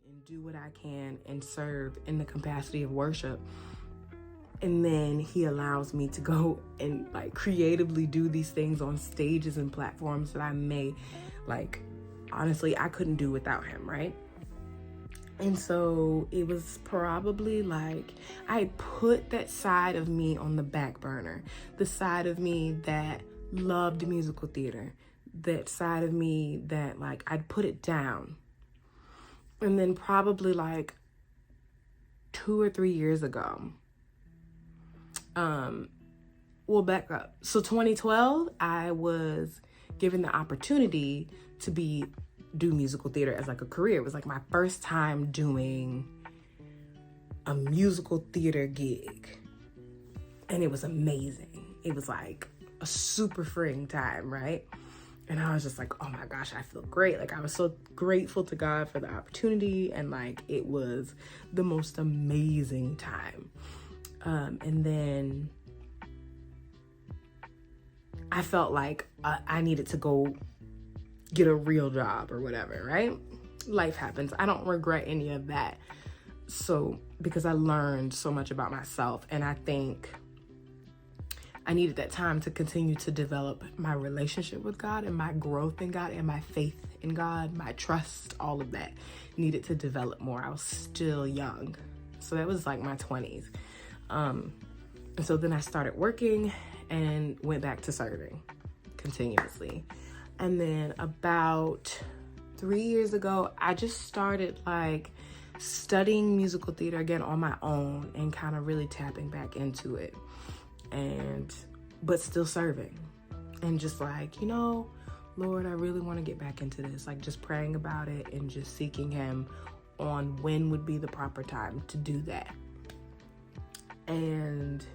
and do what I can and serve in the capacity of worship. And then he allows me to go and like creatively do these things on stages and platforms that I may, like, honestly, I couldn't do without him, right? And so it was probably like I put that side of me on the back burner, the side of me that loved musical theater, that side of me that like I'd put it down. And then probably like 2 or 3 years ago, we'll back up. So 2012, I was given the opportunity to do musical theater as like a career. It was like my first time doing a musical theater gig. And it was amazing. It was like a super freeing time, right? And I was just like, oh my gosh, I feel great. Like I was so grateful to God for the opportunity. And like, it was the most amazing time. And then I felt like I needed to go get a real job or whatever, right? Life happens. I don't regret any of that. So, because I learned so much about myself, and I think I needed that time to continue to develop my relationship with God and my growth in God and my faith in God, my trust, all of that needed to develop more. I was still young. So that was like my 20s. And so then I started working and went back to serving continuously. And then about 3 years ago, I just started like studying musical theater again on my own and kind of really tapping back into it, but still serving and just like, you know, Lord, I really want to get back into this, like just praying about it and just seeking him on when would be the proper time to do that. And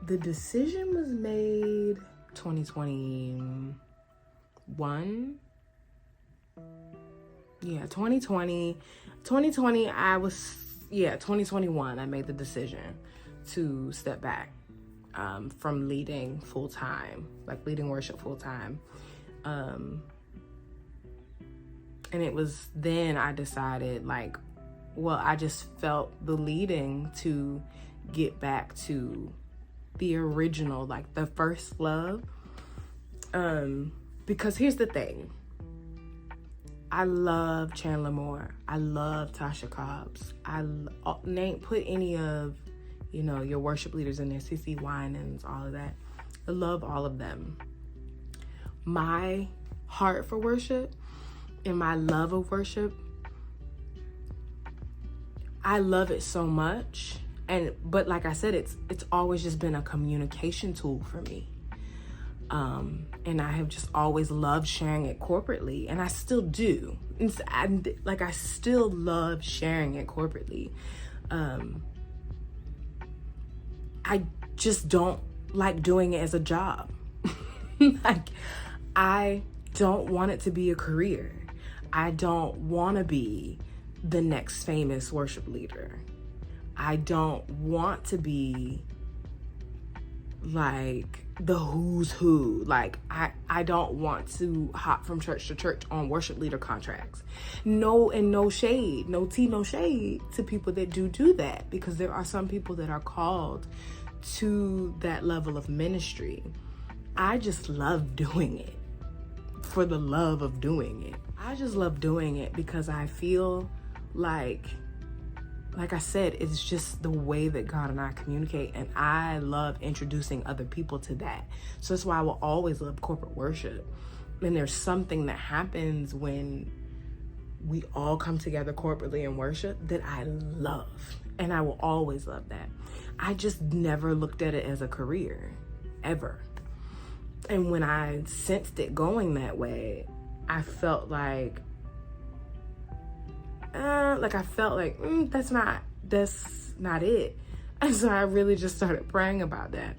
the decision was made 2021. Yeah, 2020. 2021, I made the decision to step back from leading full-time, like leading worship full-time. And it was then I decided like, well, I just felt the leading to get back to the original, like the first love. Because here's the thing. I love Chandler Moore. I love Tasha Cobbs. Put any of, you know, your worship leaders in there, CC Winans, all of that. I love all of them. My heart for worship and my love of worship, I love it so much. But like I said, it's always just been a communication tool for me. And I have just always loved sharing it corporately, and I still do. I still love sharing it corporately. I just don't like doing it as a job. Like, I don't want it to be a career. I don't want to be the next famous worship leader. I don't want to be like the who's who. Like, I don't want to hop from church to church on worship leader contracts. No shade, no tea, no shade to people that do that, because there are some people that are called to that level of ministry. I just love doing it for the love of doing it. I just love doing it because I feel like I said, it's just the way that God and I communicate, and I love introducing other people to that. So that's why I will always love corporate worship. And there's something that happens when we all come together corporately in worship that I love, and I will always love that. I just never looked at it as a career, ever. And when I sensed it going that way, I felt like, that's not it. And so I really just started praying about that.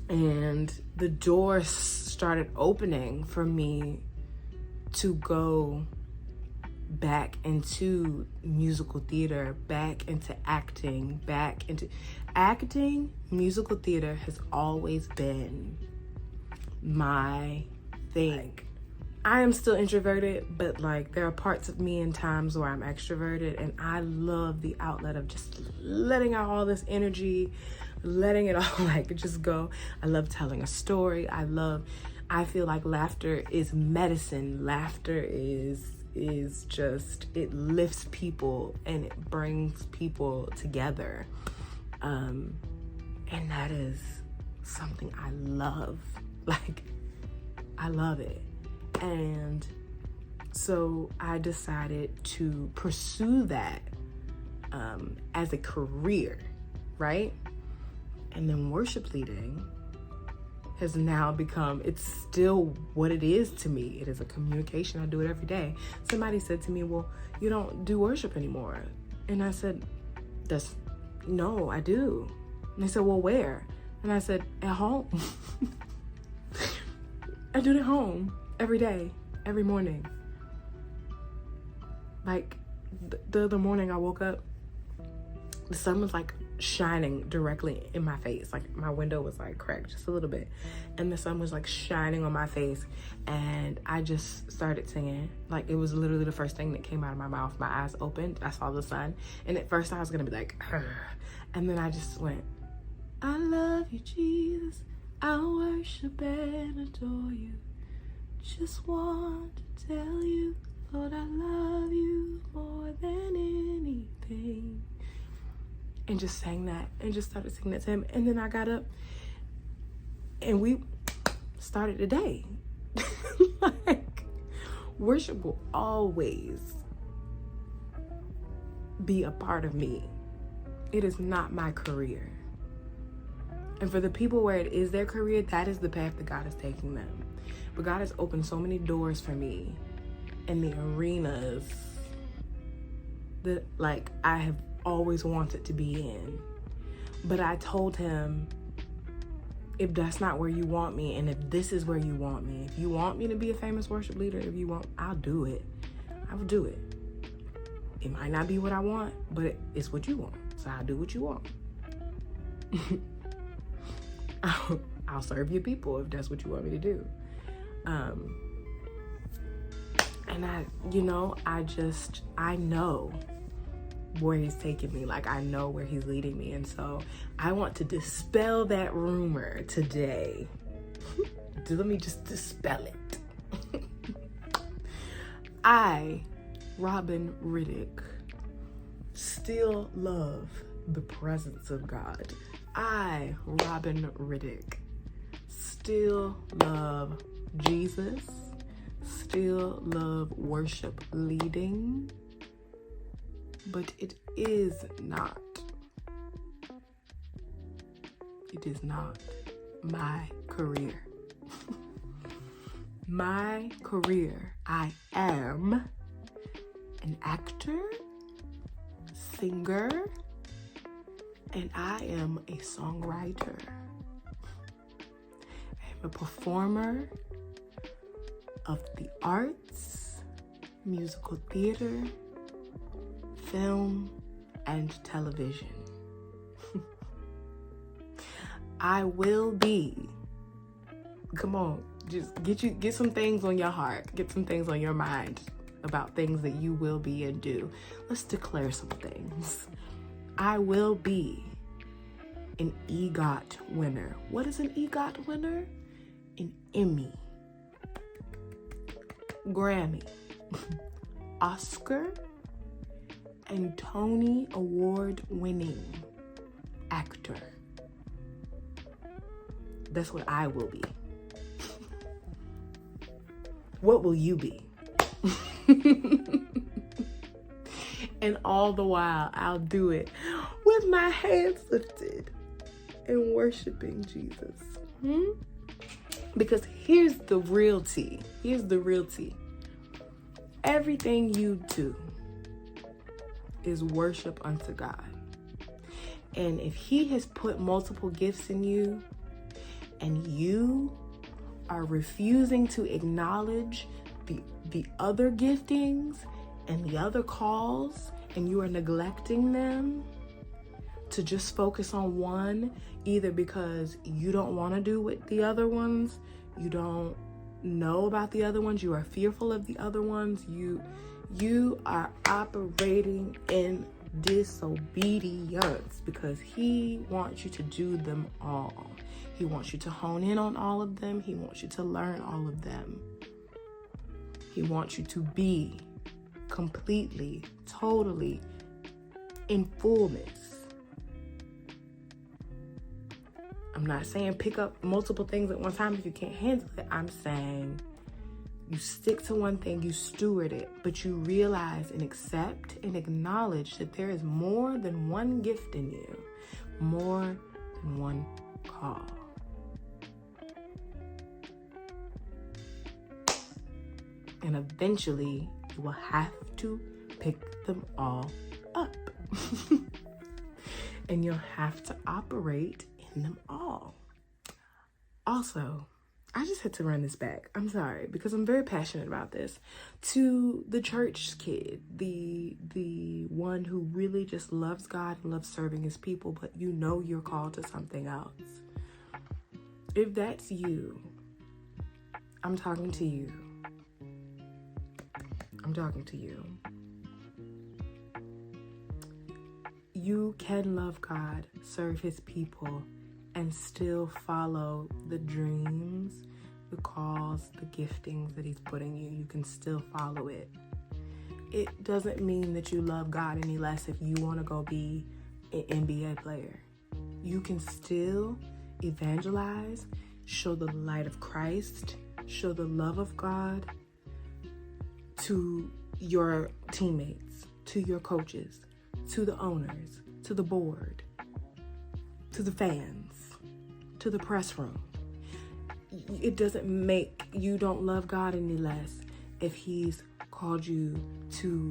And the doors started opening for me to go back into musical theater, back into acting. Musical theater has always been my thing. I am still introverted, but like there are parts of me in times where I'm extroverted, and I love the outlet of just letting out all this energy, letting it all like just go. I love telling a story. I feel like laughter is medicine. Laughter is just, it lifts people and it brings people together. And that is something I love. Like, I love it. And so I decided to pursue that as a career, right? And then worship leading has now become, it's still what it is to me. It is a communication. I do it every day. Somebody said to me, well, you don't do worship anymore. And I said, no, I do. And they said, well, where? And I said, at home. I do it at home every day, every morning. Like the other morning I woke up, the sun was like shining directly in my face. Like my window was like cracked just a little bit, and the sun was like shining on my face, and I just started singing. Like it was literally the first thing that came out of my mouth. My eyes opened, I saw the sun, and at first I was gonna be like, and then I just went, I love you, Jesus, I worship and adore you. Just want to tell you, Lord, I love you more than anything. And just sang that, and just started singing that to him. And then I got up and we started the day. Like, worship will always be a part of me. It is not my career. And for the people where it is their career, that is the path that God is taking them. But God has opened so many doors for me in the arenas that like I have always wanted to be in. But I told him, if that's not where you want me, and if this is where you want me, if you want me to be a famous worship leader, if you want, I'll do it. I will do it. It might not be what I want, but it's what you want. So I'll do what you want. I'll serve your people if that's what you want me to do. And I know where he's taking me. Like, I know where he's leading me. And so I want to dispel that rumor today. Let me just dispel it. I, Robyn Riddick, still love the presence of God. I, Robyn Riddick, still love Jesus, still love worship leading, but it is not my career. My career, I am an actor, singer, and I am a songwriter. I am a performer of the arts, musical theater, film, and television. I will be, come on, just get some things on your heart, get some things on your mind about things that you will be and do. Let's declare some things. I will be an EGOT winner. What is an EGOT winner? An Emmy, Grammy, Oscar, and Tony Award winning actor. That's what I will be. What will you be? And all the while, I'll do it with my hands lifted and worshiping Jesus. Because here's the real tea. Here's the real tea. Everything you do is worship unto God. And if he has put multiple gifts in you, and you are refusing to acknowledge the other giftings and the other calls, and you are neglecting them to just focus on one, either because you don't want to do what the other ones, you don't know about the other ones. You are fearful of the other ones. You are operating in disobedience because he wants you to do them all. He wants you to hone in on all of them. He wants you to learn all of them. He wants you to be completely, totally in fullness. I'm not saying pick up multiple things at one time if you can't handle it. I'm saying you stick to one thing, you steward it, but you realize and accept and acknowledge that there is more than one gift in you, more than one call. And eventually you will have to pick them all up. And you'll have to operate in them all. Also, I just had to run this back. I'm sorry, because I'm very passionate about this. To the church kid, the one who really just loves God and loves serving his people, but you know you're called to something else. If that's you, I'm talking to you. I'm talking to you. You can love God, serve his people, and still follow the dreams, the calls, the giftings that he's put in you. You can still follow it. It doesn't mean that you love God any less if you want to go be an NBA player. You can still evangelize, show the light of Christ, show the love of God to your teammates, to your coaches, to the owners, to the board, to the fans, to the press room. It doesn't make you don't love God any less if he's called you to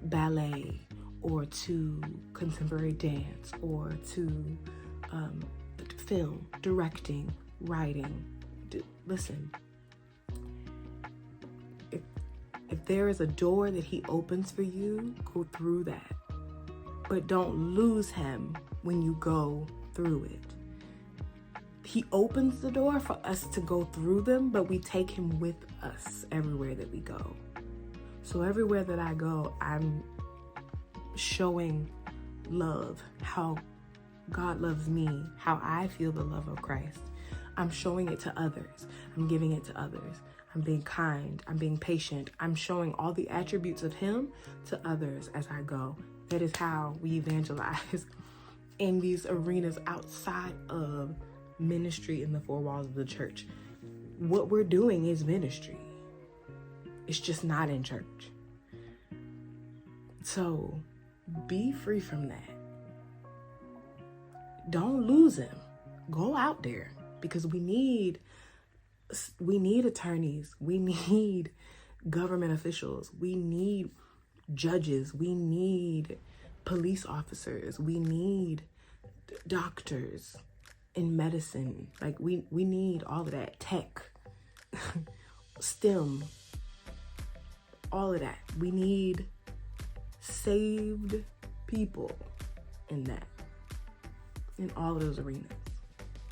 ballet or to contemporary dance or to film, directing, writing. Listen, if there is a door that he opens for you, go through that. But don't lose him when you go through it. He opens the door for us to go through them, but we take him with us everywhere that we go. So everywhere that I go, I'm showing love, how God loves me, how I feel the love of Christ. I'm showing it to others. I'm giving it to others. I'm being kind. I'm being patient. I'm showing all the attributes of him to others as I go. That is how we evangelize in these arenas outside of ministry in the four walls of the church. What we're doing is ministry. It's just not in church. So be free from that. Don't lose him. Go out there because we need attorneys. We need government officials. We need judges. We need police officers. We need doctors in medicine. Like we need all of that. Tech, STEM, all of that. We need saved people in that, in all of those arenas.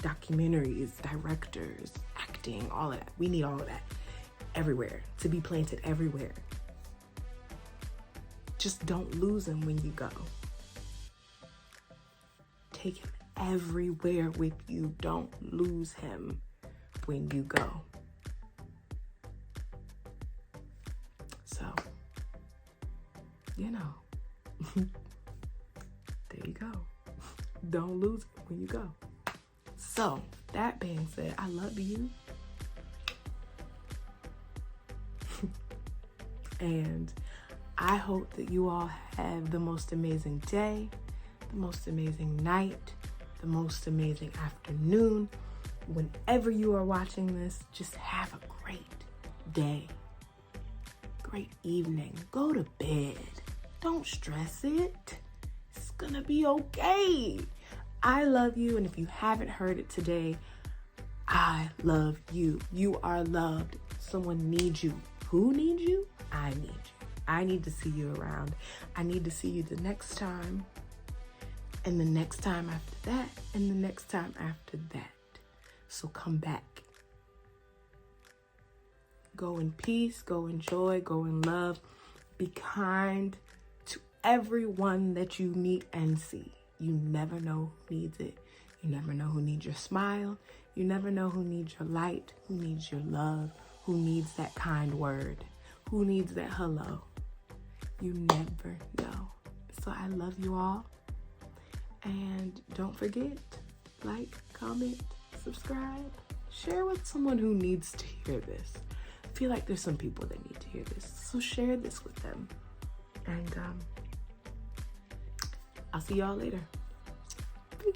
Documentaries, directors, acting, all of that. We need all of that everywhere, to be planted everywhere. Just don't lose him when you go. Take him everywhere with you. Don't lose him when you go. So, you know, there you go. Don't lose it when you go. So, that being said, I love you. And I hope that you all have the most amazing day, the most amazing night, the most amazing afternoon. Whenever you are watching this, just have a great day, great evening. Go to bed. Don't stress it. It's gonna be okay. I love you, and if you haven't heard it today, I love you. You are loved. Someone needs you. Who needs you? I need you. I need to see you around. I need to see you the next time, and the next time after that, and the next time after that. So come back. Go in peace, go in joy, go in love. Be kind to everyone that you meet and see. You never know who needs it. You never know who needs your smile. You never know who needs your light, who needs your love, who needs that kind word, who needs that hello. You never know. So I love you all. And don't forget, like, comment, subscribe, share with someone who needs to hear this. I feel like there's some people that need to hear this. So share this with them. And I'll see y'all later. Peace.